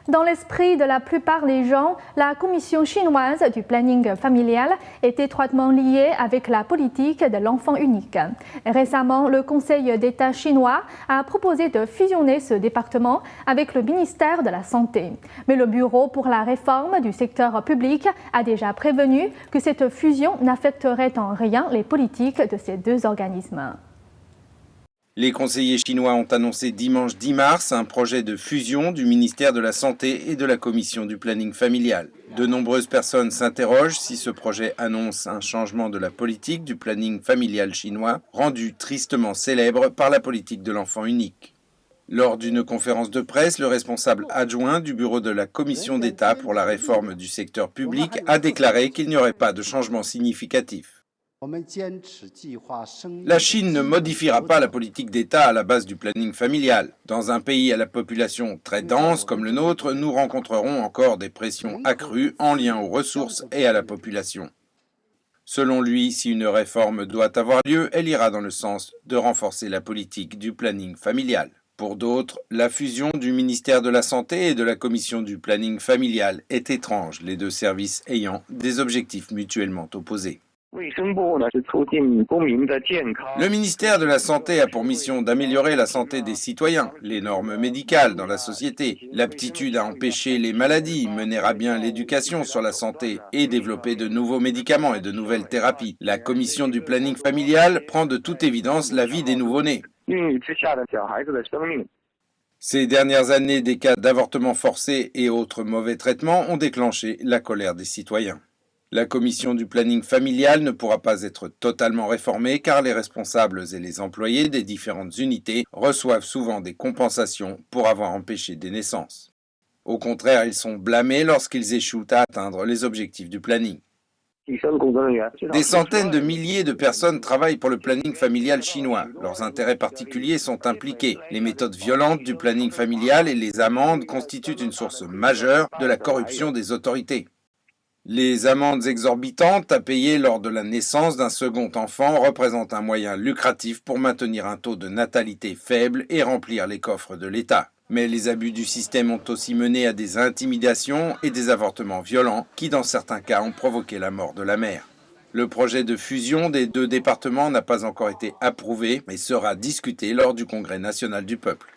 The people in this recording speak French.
Dans l'esprit de la plupart des gens, la commission chinoise du planning familial est étroitement liée avec la politique de l'enfant unique. Récemment, le Conseil d'État chinois a proposé de fusionner ce département avec le ministère de la Santé. Mais le Bureau pour la réforme du secteur public a déjà prévenu que cette fusion n'affecterait en rien les politiques de ces deux organismes. Les conseillers chinois ont annoncé dimanche 10 mars un projet de fusion du ministère de la Santé et de la Commission du planning familial. De nombreuses personnes s'interrogent si ce projet annonce un changement de la politique du planning familial chinois, rendu tristement célèbre par la politique de l'enfant unique. Lors d'une conférence de presse, le responsable adjoint du bureau de la Commission d'État pour la réforme du secteur public a déclaré qu'il n'y aurait pas de changement significatif. La Chine ne modifiera pas la politique d'État à la base du planning familial. Dans un pays à la population très dense comme le nôtre, nous rencontrerons encore des pressions accrues en lien aux ressources et à la population. Selon lui, si une réforme doit avoir lieu, elle ira dans le sens de renforcer la politique du planning familial. Pour d'autres, la fusion du ministère de la Santé et de la Commission du planning familial est étrange, les deux services ayant des objectifs mutuellement opposés. Le ministère de la Santé a pour mission d'améliorer la santé des citoyens, les normes médicales dans la société, l'aptitude à empêcher les maladies, mener à bien l'éducation sur la santé et développer de nouveaux médicaments et de nouvelles thérapies. La commission du planning familial prend de toute évidence la vie des nouveau-nés. Ces dernières années, des cas d'avortement forcé et autres mauvais traitements ont déclenché la colère des citoyens. La commission du planning familial ne pourra pas être totalement réformée car les responsables et les employés des différentes unités reçoivent souvent des compensations pour avoir empêché des naissances. Au contraire, ils sont blâmés lorsqu'ils échouent à atteindre les objectifs du planning. Des centaines de milliers de personnes travaillent pour le planning familial chinois. Leurs intérêts particuliers sont impliqués. Les méthodes violentes du planning familial et les amendes constituent une source majeure de la corruption des autorités. Les amendes exorbitantes à payer lors de la naissance d'un second enfant représentent un moyen lucratif pour maintenir un taux de natalité faible et remplir les coffres de l'État. Mais les abus du système ont aussi mené à des intimidations et des avortements violents qui, dans certains cas, ont provoqué la mort de la mère. Le projet de fusion des deux départements n'a pas encore été approuvé, mais sera discuté lors du Congrès national du peuple.